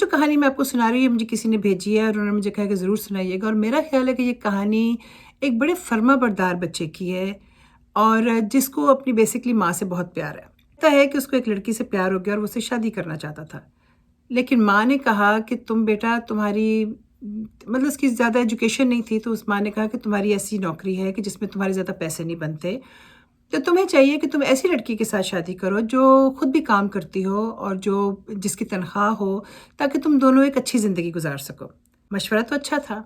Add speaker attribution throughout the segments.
Speaker 1: جو کہانی میں آپ کو سنا رہی ہوں، مجھے کسی نے بھیجی ہے اور انہوں نے مجھے کہا کہ ضرور سنائیے گا، اور میرا خیال ہے کہ یہ کہانی ایک بڑے فرما بردار بچے کی ہے، اور جس کو اپنی بیسکلی ماں سے بہت پیار ہے۔ کہتا ہے کہ اس کو ایک لڑکی سے پیار ہو گیا اور وہ اس سے شادی کرنا چاہتا تھا، لیکن ماں نے کہا کہ تم بیٹا، تمہاری مطلب اس کی زیادہ ایجوکیشن نہیں تھی، تو اس ماں نے کہا کہ تمہاری ایسی نوکری ہے کہ جس میں تمہارے زیادہ پیسے نہیں بنتے، تو تمہیں چاہیے کہ تم ایسی لڑکی کے ساتھ شادی کرو جو خود بھی کام کرتی ہو اور جس کی تنخواہ ہو، تاکہ تم دونوں ایک اچھی زندگی گزار سکو۔ مشورہ تو اچھا تھا۔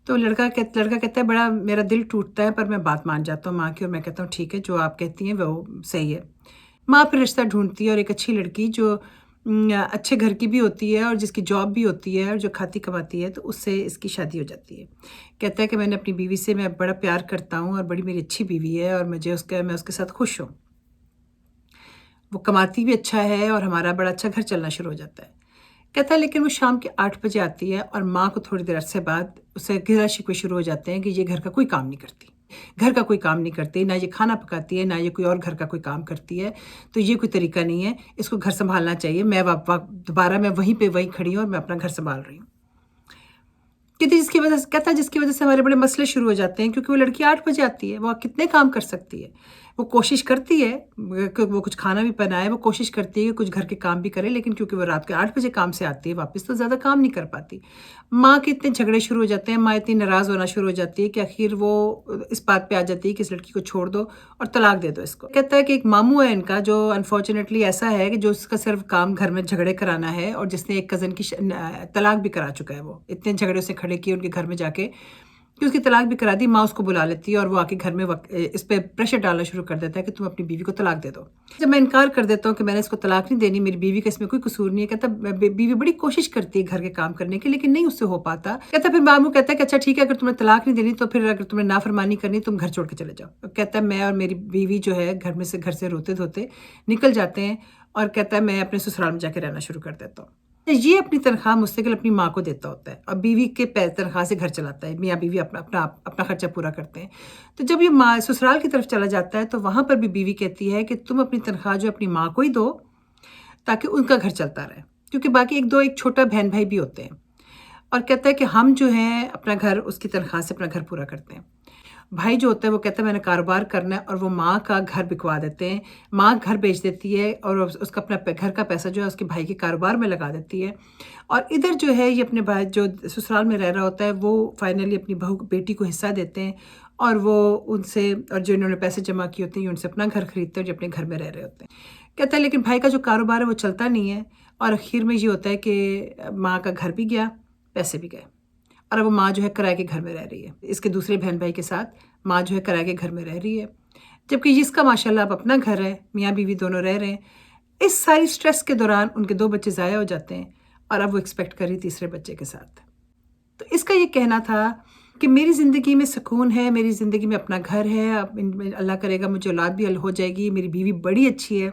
Speaker 1: تو لڑکا کہتا ہے بڑا میرا دل ٹوٹتا ہے، پر میں بات مان جاتا ہوں ماں کی، اور میں کہتا ہوں ٹھیک ہے، جو آپ کہتی ہیں وہ صحیح ہے۔ ماں پھر رشتہ ڈھونڈتی ہے، اور ایک اچھی لڑکی جو اچھے گھر کی بھی ہوتی ہے اور جس کی جاب بھی ہوتی ہے اور جو کھاتی کماتی ہے، تو اس سے اس کی شادی ہو جاتی ہے۔ کہتا ہے کہ میں نے اپنی بیوی سے میں بڑا پیار کرتا ہوں اور بڑی میری اچھی بیوی ہے، اور میں اس کے ساتھ خوش ہوں۔ وہ کماتی بھی اچھا ہے اور ہمارا بڑا اچھا گھر چلنا شروع ہو جاتا ہے۔ کہتا ہے لیکن وہ شام کے 8 بجے آتی ہے اور ماں کو تھوڑی دیر عرصے بعد اسے گلا شکوے شروع ہو جاتے ہیں کہ یہ گھر کا کوئی کام نہیں کرتی، گھر کا کوئی کام نہیں کرتی، نہ یہ کھانا پکاتی ہے، نہ یہ کوئی اور گھر کا کوئی کام کرتی ہے، تو یہ کوئی طریقہ نہیں ہے، اس کو گھر سنبھالنا چاہیے۔ میں دوبارہ میں وہیں کھڑی ہوں اور میں اپنا گھر سنبھال رہی ہوں۔ جس کی وجہ سے ہمارے بڑے مسئلے شروع ہو جاتے ہیں، کیونکہ وہ لڑکی 8 بجے آتی ہے، وہ کتنے کام کر سکتی ہے؟ وہ کوشش کرتی ہے کہ وہ کچھ کھانا بھی بنائے، وہ کوشش کرتی ہے کہ کچھ گھر کے کام بھی کرے، لیکن کیونکہ وہ رات کے 8 بجے کام سے آتی ہے واپس، تو زیادہ کام نہیں کر پاتی۔ ماں کے اتنے جھگڑے شروع ہو جاتے ہیں، ماں اتنی ناراض ہونا شروع ہو جاتی ہے کہ آخر وہ اس بات پہ آ جاتی ہے کہ اس لڑکی کو چھوڑ دو اور طلاق دے دو اس کو۔ کہتا ہے کہ ایک ماموں ہے ان کا جو انفارچونیٹلی ایسا ہے کہ جو اس کا صرف کام گھر میں جھگڑے کرانا ہے، اور جس نے ایک کزن کی طلاق بھی کرا چکا ہے۔ وہ اتنے جھگڑے سے کھڑے کیے ان کے گھر میں جا کے کہ اس کی طلاق بھی کرا دی۔ ماں اس کو بلا لیتی ہے اور وہ آ کے گھر میں اس پہ پریشر ڈالنا شروع کر دیتا ہے کہ تم اپنی بیوی کو طلاق دے دو۔ جب میں انکار کر دیتا ہوں کہ میں نے اس کو طلاق نہیں دینی، میری بیوی کا اس میں کوئی قصور نہیں ہے، کہتا بیوی بڑی کوشش کرتی ہے گھر کے کام کرنے کی، لیکن نہیں اس سے ہو پاتا۔ کہتا پھر ماموں کہتا ہے کہ اچھا ٹھیک ہے، اگر تمہیں طلاق نہیں دینی تو پھر اگر تمہیں نافرمانی کرنی تم گھر چھوڑ کے چلے جاؤ۔ کہتا ہے میں اور میری بیوی جو ہے گھر سے روتے دھوتے نکل جاتے ہیں، اور کہتا ہے میں اپنے سسرال میں جا کے رہنا شروع کر دیتا ہوں۔ یہ اپنی تنخواہ مستقل اپنی ماں کو دیتا ہوتا ہے اور بیوی کے تنخواہ سے گھر چلاتا ہے، میاں بیوی اپنا خرچہ پورا کرتے ہیں۔ تو جب یہ ماں سسرال کی طرف چلا جاتا ہے تو وہاں پر بھی بیوی کہتی ہے کہ تم اپنی تنخواہ جو اپنی ماں کو ہی دو، تاکہ ان کا گھر چلتا رہے، کیونکہ باقی ایک چھوٹا بہن بھائی بھی ہوتے ہیں۔ اور کہتا ہے کہ ہم جو ہیں اپنا گھر اس کی تنخواہ سے اپنا گھر پورا کرتے ہیں۔ بھائی جو ہوتا ہے وہ کہتا ہے میں نے کاروبار کرنا ہے، اور وہ ماں کا گھر بکوا دیتے ہیں، ماں گھر بیچ دیتی ہے اور اس کا اپنا گھر کا پیسہ جو ہے اس کے بھائی کے کاروبار میں لگا دیتی ہے۔ اور ادھر جو ہے یہ اپنے بھائی جو سسرال میں رہ رہا ہوتا ہے وہ فائنلی اپنی بیٹی کو حصہ دیتے ہیں، اور وہ ان سے، اور جو انہوں نے پیسے جمع کیے ہوتے ہیں ان سے اپنا گھر خریدتے ہیں جو اپنے گھر میں رہ رہے ہوتے ہیں۔ کہتا ہے لیکن بھائی کا جو کاروبار ہے وہ چلتا نہیں ہے، اور اخیر میں یہ ہوتا ہے کہ ماں کا گھر بھی گیا، پیسے بھی گئے، اور اب وہ ماں جو ہے کرائے کے گھر میں رہ رہی ہے اس کے دوسرے بہن بھائی کے ساتھ۔ ماں جو ہے کرائے کے گھر میں رہ رہی ہے، جبکہ اس کا ماشاءاللہ اب اپنا گھر ہے، میاں بیوی دونوں رہ رہے ہیں۔ اس ساری سٹریس کے دوران ان کے 2 بچے ضائع ہو جاتے ہیں، اور اب وہ ایکسپیکٹ کر رہی تیسرے بچے کے ساتھ۔ تو اس کا یہ کہنا تھا کہ میری زندگی میں سکون ہے، میری زندگی میں اپنا گھر ہے، اب اللہ کرے گا مجھے اولاد بھی ہو جائے گی، میری بیوی بڑی اچھی ہے،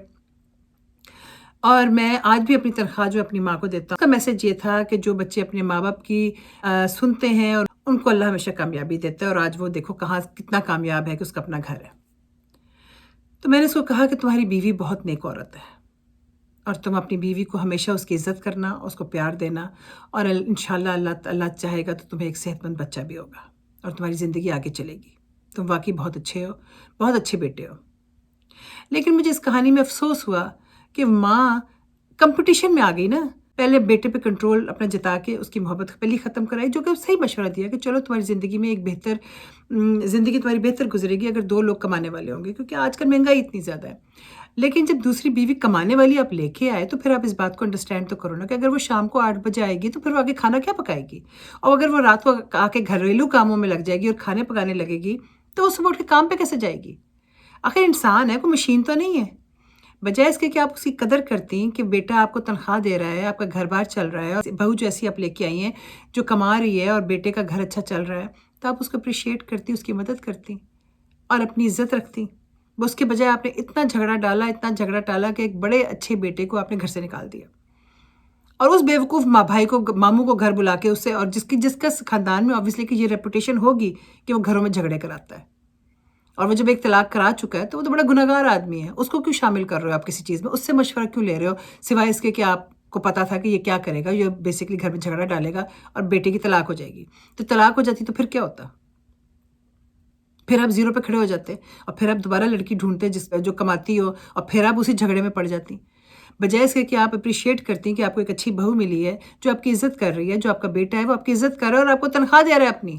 Speaker 1: اور میں آج بھی اپنی تنخواہ جو اپنی ماں کو دیتا ہوں۔ اس کا میسج یہ تھا کہ جو بچے اپنے ماں باپ کی سنتے ہیں اور ان کو اللہ ہمیشہ کامیابی دیتا ہے، اور آج وہ دیکھو کتنا کامیاب ہے کہ اس کا اپنا گھر ہے۔ تو میں نے اس کو کہا کہ تمہاری بیوی بہت نیک عورت ہے، اور تم اپنی بیوی کو ہمیشہ اس کی عزت کرنا، اس کو پیار دینا، اور انشاءاللہ اللہ چاہے گا تو تمہیں ایک صحت مند بچہ بھی ہوگا اور تمہاری زندگی آگے چلے گی۔ تم واقعی بہت اچھے ہو، بہت اچھے بیٹے ہو۔ لیکن مجھے اس کہانی میں افسوس ہوا کہ ماں کمپٹیشن میں آ گئی نا، پہلے بیٹے پہ کنٹرول اپنا جتا کے اس کی محبت پہلے ختم کرائی، جو کہ صحیح مشورہ دیا کہ چلو تمہاری زندگی میں ایک بہتر زندگی تمہاری بہتر گزرے گی اگر 2 لوگ کمانے والے ہوں گے، کیونکہ آج کل مہنگائی اتنی زیادہ ہے۔ لیکن جب دوسری بیوی کمانے والی آپ لے کے آئے تو پھر آپ اس بات کو انڈرسٹینڈ تو کرو نا کہ اگر وہ شام کو 8 بجے آئے گی تو پھر وہ آگے کھانا کیا پکائے گی، اور اگر وہ رات کو آ کے گھریلو کاموں میں لگ جائے گی اور کھانے پکانے لگے گی تو وہ صبح اٹھ کے کام پہ کیسے جائے گی؟ آخر انسان ہے، کوئی مشین تو نہیں ہے۔ بجائے اس کے کہ آپ اس کی قدر کرتی کہ بیٹا آپ کو تنخواہ دے رہا ہے، آپ کا گھر بار چل رہا ہے، اور بہو جو ایسی آپ لے کے آئی ہیں جو کما رہی ہے اور بیٹے کا گھر اچھا چل رہا ہے، تو آپ اس کو اپریشیٹ کرتی، اس کی مدد کرتی اور اپنی عزت رکھتی۔ اس کے بجائے آپ نے اتنا جھگڑا ڈالا کہ ایک بڑے اچھے بیٹے کو آپ نے گھر سے نکال دیا، اور اس بیوقوف بھائی کو، ماموں کو گھر بلا کے اس سے، اور جس کا خاندان میں obviously کہ یہ ریپوٹیشن ہوگی کہ وہ گھروں میں جھگڑے کراتا ہے، اور وہ جب ایک طلاق کرا چکا ہے تو وہ تو بڑا گناہگار آدمی ہے، اس کو کیوں شامل کر رہے ہو آپ کسی چیز میں؟ اس سے مشورہ کیوں لے رہے ہو سوائے اس کے کہ آپ کو پتا تھا کہ یہ کیا کرے گا، یہ بیسکلی گھر میں جھگڑا ڈالے گا اور بیٹے کی طلاق ہو جائے گی. تو طلاق ہو جاتی تو پھر کیا ہوتا؟ پھر آپ زیرو پہ کھڑے ہو جاتے اور پھر آپ دوبارہ لڑکی ڈھونڈتے جو کماتی ہو، اور پھر آپ اسی جھگڑے میں پڑ جاتی. بجائے اس کے کہ آپ اپریشیٹ کرتی ہیں کہ آپ کو ایک اچھی بہو ملی ہے جو آپ کی عزت کر رہی ہے، جو آپ کا بیٹا ہے وہ آپ کی عزت کر رہا ہے اور آپ کو تنخواہ دے رہا ہے اپنی،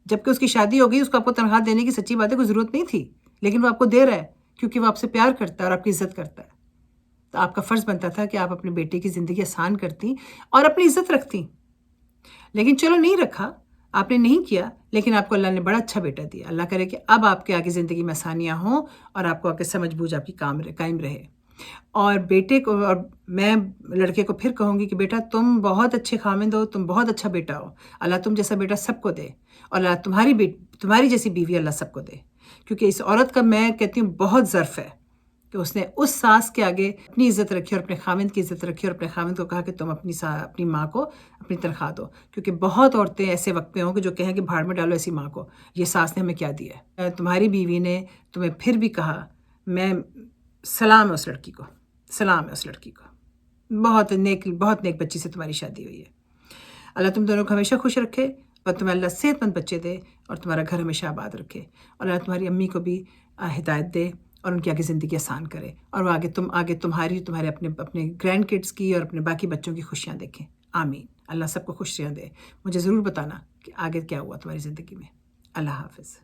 Speaker 1: جبکہ اس کی شادی ہو گئی، اس کو آپ کو تنخواہ دینے کی سچی بات ہے کوئی ضرورت نہیں تھی، لیکن وہ آپ کو دے رہا ہے کیونکہ وہ آپ سے پیار کرتا ہے اور آپ کی عزت کرتا ہے. تو آپ کا فرض بنتا تھا کہ آپ اپنے بیٹے کی زندگی آسان کرتی اور اپنی عزت رکھتی. لیکن چلو نہیں رکھا، آپ نے نہیں کیا، لیکن آپ کو اللہ نے بڑا اچھا بیٹا دیا. اللہ کرے کہ اب آپ کے آگے زندگی میں آسانیاں ہوں اور آپ کو آگے سمجھ بوجھ آپ کی قائم رہے. اور بیٹے کو، اور میں لڑکے کو پھر کہوں گی کہ بیٹا تم بہت اچھے خامند ہو، تم بہت اچھا بیٹا ہو. اللہ تم جیسا بیٹا سب کو دے، اور اللہ تمہاری جیسی بیوی اللہ سب کو دے. کیونکہ اس عورت کا میں کہتی ہوں بہت ظرف ہے کہ اس نے اس ساس کے آگے اپنی عزت رکھی اور اپنے خامند کی عزت رکھی، اور اپنے خامند کو کہا کہ تم اپنی ماں کو اپنی تنخواہ دو. کیونکہ بہت عورتیں ایسے وقت پہ ہوں کہ جو کہیں کہ بھاڑ میں ڈالو ایسی ماں کو، یہ ساس نے ہمیں کیا دیا ہے. تمہاری بیوی نے تمہیں پھر بھی کہا، میں سلام ہے اس لڑکی کو، سلام ہے اس لڑکی کو. بہت نیک بچی سے تمہاری شادی ہوئی ہے. اللہ تم دونوں کو ہمیشہ خوش رکھے اور تمہیں اللہ صحت مند بچے دے اور تمہارا گھر ہمیشہ آباد رکھے. اور اللہ تمہاری امی کو بھی ہدایت دے اور ان کی آگے زندگی آسان کرے، اور وہ آگے تمہارے اپنے گرینڈ کڈس کی اور اپنے باقی بچوں کی خوشیاں دیکھیں. آمین. اللہ سب کو خوشیاں دے. مجھے ضرور بتانا کہ آگے کیا ہوا تمہاری زندگی میں. اللہ حافظ.